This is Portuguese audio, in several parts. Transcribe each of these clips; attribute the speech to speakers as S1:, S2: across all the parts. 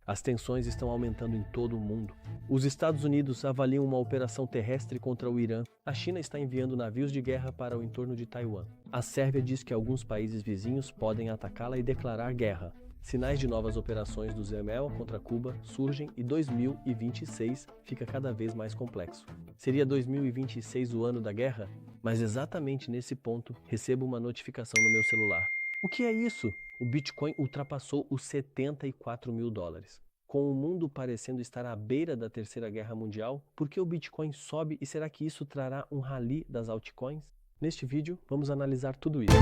S1: As tensões estão aumentando em todo o mundo. Os Estados Unidos avaliam uma operação terrestre contra o Irã. A China está enviando navios de guerra para o entorno de Taiwan. A Sérvia diz que alguns países vizinhos podem atacá-la e declarar guerra. Sinais de novas operações do Zemel contra Cuba surgem e 2026 fica cada vez mais complexo. Seria 2026 o ano da guerra? Mas exatamente nesse ponto, recebo uma notificação no meu celular. O que é isso? O Bitcoin ultrapassou os 74 mil dólares. Com o mundo parecendo estar à beira da Terceira Guerra Mundial, por que o Bitcoin sobe e será que isso trará um rally das altcoins? Neste vídeo, vamos analisar tudo isso.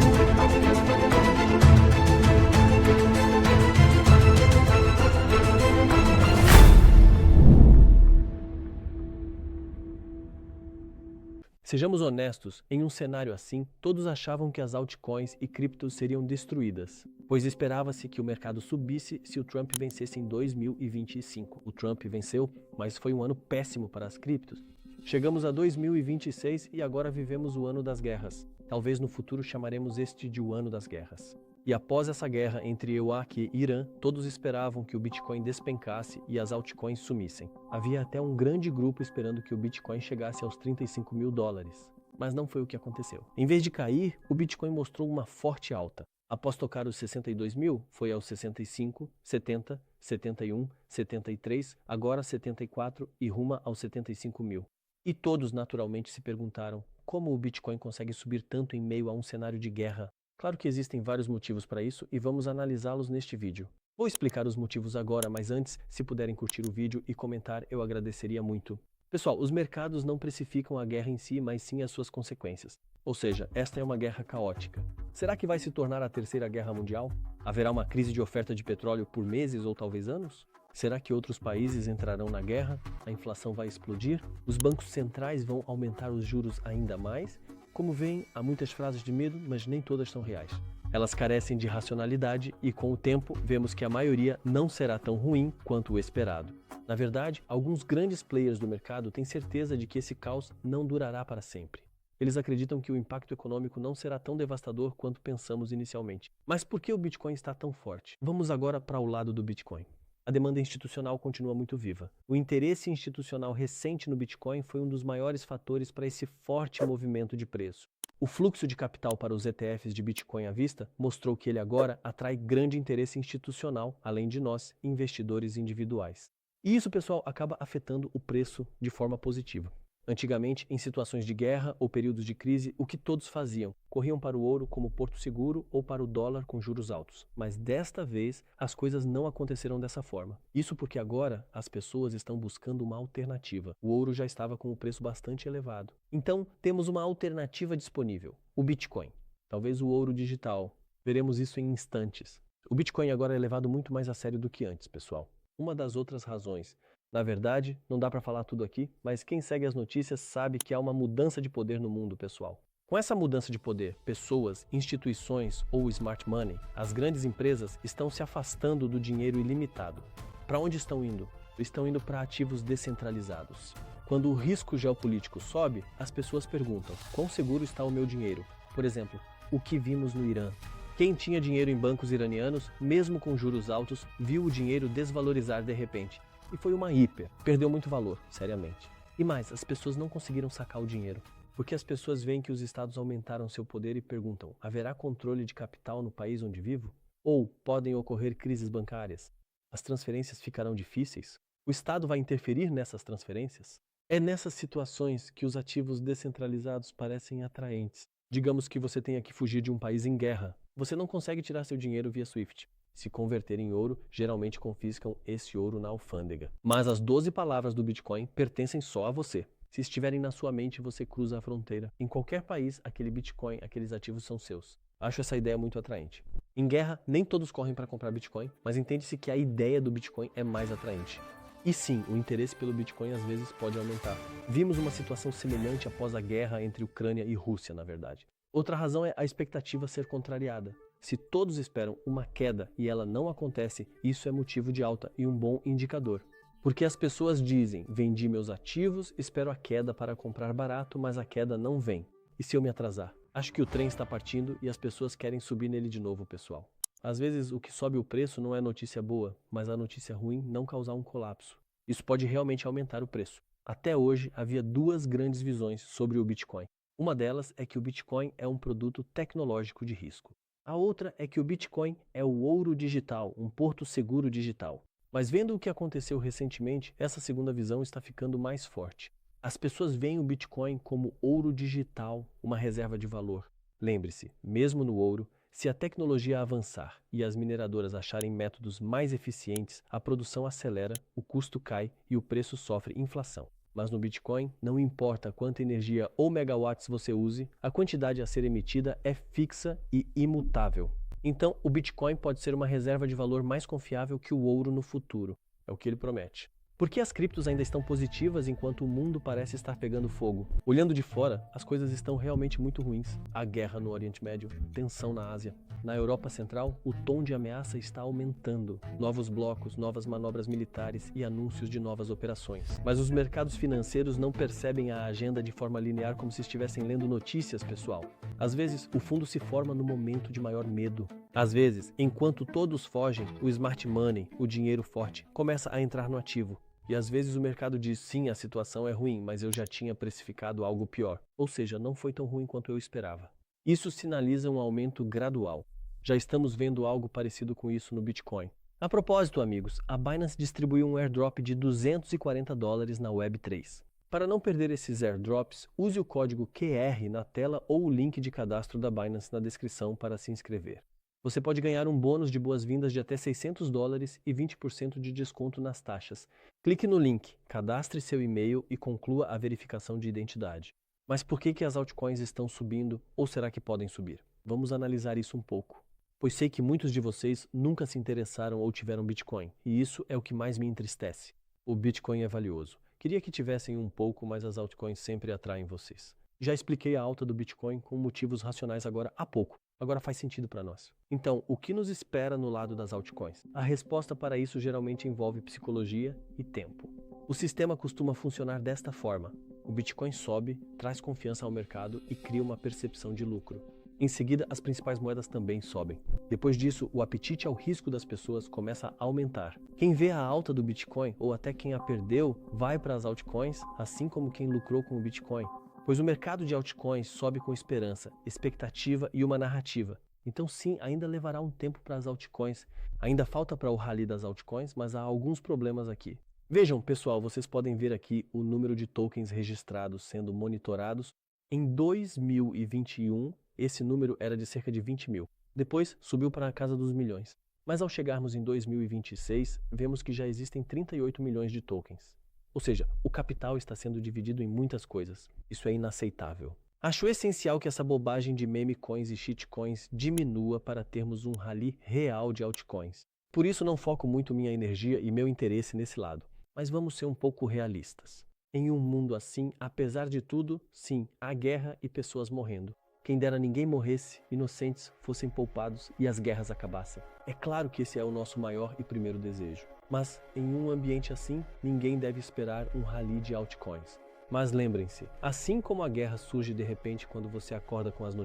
S1: Sejamos honestos, em um cenário assim, todos achavam que as altcoins e criptos seriam destruídas, pois esperava-se que o mercado subisse se o Trump vencesse em 2025. O Trump venceu, mas foi um ano péssimo para as criptos. Chegamos a 2026 e agora vivemos o ano das guerras. Talvez no futuro chamaremos este de o ano das guerras. E após essa guerra entre Iraque e Irã, todos esperavam que o Bitcoin despencasse e as altcoins sumissem. Havia até um grande grupo esperando que o Bitcoin chegasse aos 35 mil dólares. Mas não foi o que aconteceu. Em vez de cair, o Bitcoin mostrou uma forte alta. Após tocar os 62 mil, foi aos 65, 70, 71, 73, agora 74 e ruma aos 75 mil. E todos naturalmente se perguntaram como o Bitcoin consegue subir tanto em meio a um cenário de guerra. Claro que existem vários motivos para isso e vamos analisá-los neste vídeo. Vou explicar os motivos agora, mas antes, se puderem curtir o vídeo e comentar, eu agradeceria muito. Pessoal, os mercados não precificam a guerra em si, mas sim as suas consequências. Ou seja, esta é uma guerra caótica. Será que vai se tornar a Terceira Guerra Mundial? Haverá uma crise de oferta de petróleo por meses ou talvez anos? Será que outros países entrarão na guerra? A inflação vai explodir? Os bancos centrais vão aumentar os juros ainda mais? Como veem, há muitas frases de medo, mas nem todas são reais. Elas carecem de racionalidade e, com o tempo, vemos que a maioria não será tão ruim quanto o esperado. Na verdade, alguns grandes players do mercado têm certeza de que esse caos não durará para sempre. Eles acreditam que o impacto econômico não será tão devastador quanto pensamos inicialmente. Mas por que o Bitcoin está tão forte? Vamos agora para o lado do Bitcoin. A demanda institucional continua muito viva. O interesse institucional recente no Bitcoin foi um dos maiores fatores para esse forte movimento de preço. O fluxo de capital para os ETFs de Bitcoin à vista mostrou que ele agora atrai grande interesse institucional, além de nós, investidores individuais. E isso, pessoal, acaba afetando o preço de forma positiva. Antigamente, em situações de guerra ou períodos de crise, o que todos faziam? Corriam para o ouro como porto seguro ou para o dólar com juros altos. Mas desta vez, as coisas não aconteceram dessa forma. Isso porque agora as pessoas estão buscando uma alternativa. O ouro já estava com o preço bastante elevado. Então, temos uma alternativa disponível, o Bitcoin. Talvez o ouro digital. Veremos isso em instantes. O Bitcoin agora é levado muito mais a sério do que antes, pessoal. Uma das outras razões. Na verdade, não dá para falar tudo aqui, mas quem segue as notícias sabe que há uma mudança de poder no mundo, pessoal. Com essa mudança de poder, pessoas, instituições ou smart money, as grandes empresas estão se afastando do dinheiro ilimitado. Para onde estão indo? Estão indo para ativos descentralizados. Quando o risco geopolítico sobe, as pessoas perguntam: quão seguro está o meu dinheiro? Por exemplo, o que vimos no Irã? Quem tinha dinheiro em bancos iranianos, mesmo com juros altos, viu o dinheiro desvalorizar de repente. E foi uma hiper. Perdeu muito valor, seriamente. E mais, as pessoas não conseguiram sacar o dinheiro. Porque as pessoas veem que os estados aumentaram seu poder e perguntam: haverá controle de capital no país onde vivo? Ou podem ocorrer crises bancárias? As transferências ficarão difíceis? O Estado vai interferir nessas transferências? É nessas situações que os ativos descentralizados parecem atraentes. Digamos que você tenha que fugir de um país em guerra. Você não consegue tirar seu dinheiro via SWIFT. Se converter em ouro, geralmente confiscam esse ouro na alfândega. Mas as 12 palavras do Bitcoin pertencem só a você. Se estiverem na sua mente, você cruza a fronteira. Em qualquer país, aquele Bitcoin, aqueles ativos são seus. Acho essa ideia muito atraente. Em guerra, nem todos correm para comprar Bitcoin, mas entende-se que a ideia do Bitcoin é mais atraente. E sim, o interesse pelo Bitcoin às vezes pode aumentar. Vimos uma situação semelhante após a guerra entre Ucrânia e Rússia, na verdade. Outra razão é a expectativa ser contrariada. Se todos esperam uma queda e ela não acontece, isso é motivo de alta e um bom indicador. Porque as pessoas dizem: vendi meus ativos, espero a queda para comprar barato, mas a queda não vem. E se eu me atrasar? Acho que o trem está partindo e as pessoas querem subir nele de novo, pessoal. Às vezes o que sobe o preço não é notícia boa, mas a notícia ruim não causar um colapso. Isso pode realmente aumentar o preço. Até hoje havia duas grandes visões sobre o Bitcoin. Uma delas é que o Bitcoin é um produto tecnológico de risco. A outra é que o Bitcoin é o ouro digital, um porto seguro digital. Mas vendo o que aconteceu recentemente, essa segunda visão está ficando mais forte. As pessoas veem o Bitcoin como ouro digital, uma reserva de valor. Lembre-se, mesmo no ouro, se a tecnologia avançar e as mineradoras acharem métodos mais eficientes, a produção acelera, o custo cai e o preço sofre inflação. Mas no Bitcoin, não importa quanta energia ou megawatts você use, a quantidade a ser emitida é fixa e imutável. Então, o Bitcoin pode ser uma reserva de valor mais confiável que o ouro no futuro. É o que ele promete. Por que as criptos ainda estão positivas enquanto o mundo parece estar pegando fogo? Olhando de fora, as coisas estão realmente muito ruins. Há guerra no Oriente Médio, tensão na Ásia. Na Europa Central, o tom de ameaça está aumentando. Novos blocos, novas manobras militares e anúncios de novas operações. Mas os mercados financeiros não percebem a agenda de forma linear como se estivessem lendo notícias, pessoal. Às vezes, o fundo se forma no momento de maior medo. Às vezes, enquanto todos fogem, o smart money, o dinheiro forte, começa a entrar no ativo. E às vezes o mercado diz, sim, a situação é ruim, mas eu já tinha precificado algo pior. Ou seja, não foi tão ruim quanto eu esperava. Isso sinaliza um aumento gradual. Já estamos vendo algo parecido com isso no Bitcoin. A propósito, amigos, a Binance distribuiu um airdrop de $240 na Web3. Para não perder esses airdrops, use o código QR na tela ou o link de cadastro da Binance na descrição para se inscrever. Você pode ganhar um bônus de boas-vindas de até $600 e 20% de desconto nas taxas. Clique no link, cadastre seu e-mail e conclua a verificação de identidade. Mas por que as altcoins estão subindo ou será que podem subir? Vamos analisar isso um pouco. Pois sei que muitos de vocês nunca se interessaram ou tiveram Bitcoin, e isso é o que mais me entristece. O Bitcoin é valioso. Queria que tivessem um pouco, mas as altcoins sempre atraem vocês. Já expliquei a alta do Bitcoin com motivos racionais agora há pouco. Agora faz sentido para nós. Então, o que nos espera no lado das altcoins? A resposta para isso geralmente envolve psicologia e tempo. O sistema costuma funcionar desta forma. O Bitcoin sobe, traz confiança ao mercado e cria uma percepção de lucro. Em seguida, as principais moedas também sobem. Depois disso, o apetite ao risco das pessoas começa a aumentar. Quem vê a alta do Bitcoin, ou até quem a perdeu, vai para as altcoins, assim como quem lucrou com o Bitcoin. Pois o mercado de altcoins sobe com esperança, expectativa e uma narrativa. Então sim, ainda levará um tempo para as altcoins. Ainda falta para o rally das altcoins, mas há alguns problemas aqui. Vejam, pessoal, vocês podem ver aqui o número de tokens registrados sendo monitorados. Em 2021, esse número era de cerca de 20 mil. Depois, subiu para a casa dos milhões. Mas ao chegarmos em 2026, vemos que já existem 38 milhões de tokens. Ou seja, o capital está sendo dividido em muitas coisas. Isso é inaceitável. Acho essencial que essa bobagem de meme coins e shitcoins diminua para termos um rally real de altcoins. Por isso não foco muito minha energia e meu interesse nesse lado. Mas vamos ser um pouco realistas. Em um mundo assim, apesar de tudo, sim, há guerra e pessoas morrendo. Quem dera ninguém morresse, inocentes fossem poupados e as guerras acabassem. É claro que esse é o nosso maior e primeiro desejo. Mas, em um ambiente assim, ninguém deve esperar um rally de altcoins. Mas lembrem-se, assim como a guerra surge de repente quando você acorda com as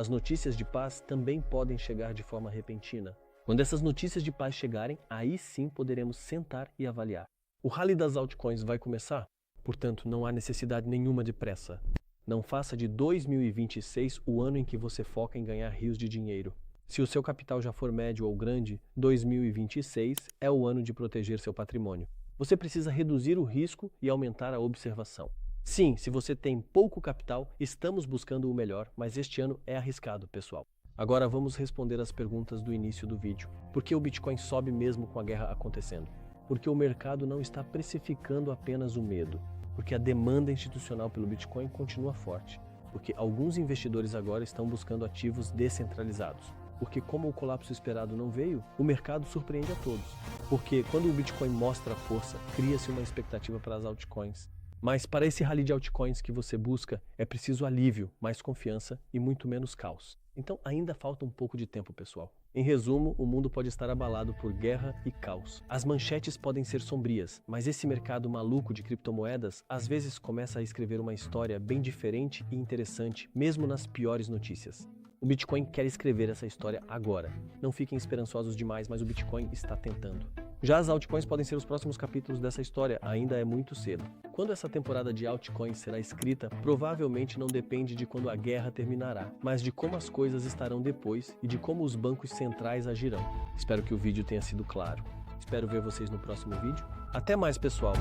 S1: notícias de paz também podem chegar de forma repentina. Quando essas notícias de paz chegarem, aí sim poderemos sentar e avaliar. O rally das altcoins vai começar? Portanto, não há necessidade nenhuma de pressa. Não faça de 2026 o ano em que você foca em ganhar rios de dinheiro. Se o seu capital já for médio ou grande, 2026 é o ano de proteger seu patrimônio. Você precisa reduzir o risco e aumentar a observação. Sim, se você tem pouco capital, estamos buscando o melhor, mas este ano é arriscado, pessoal. Agora vamos responder as perguntas do início do vídeo. Por que o Bitcoin sobe mesmo com a guerra acontecendo? Porque o mercado não está precificando apenas o medo. Porque a demanda institucional pelo Bitcoin continua forte. Porque alguns investidores agora estão buscando ativos descentralizados. Porque como o colapso esperado não veio, o mercado surpreende a todos. Porque quando o Bitcoin mostra força, cria-se uma expectativa para as altcoins. Mas para esse rally de altcoins que você busca, é preciso alívio, mais confiança e muito menos caos. Então ainda falta um pouco de tempo, pessoal. Em resumo, o mundo pode estar abalado por guerra e caos. As manchetes podem ser sombrias, mas esse mercado maluco de criptomoedas às vezes começa a escrever uma história bem diferente e interessante, mesmo nas piores notícias. O Bitcoin quer escrever essa história agora. Não fiquem esperançosos demais, mas o Bitcoin está tentando. Já as altcoins podem ser os próximos capítulos dessa história, ainda é muito cedo. Quando essa temporada de altcoins será escrita, provavelmente não depende de quando a guerra terminará, mas de como as coisas estarão depois e de como os bancos centrais agirão. Espero que o vídeo tenha sido claro. Espero ver vocês no próximo vídeo. Até mais, pessoal!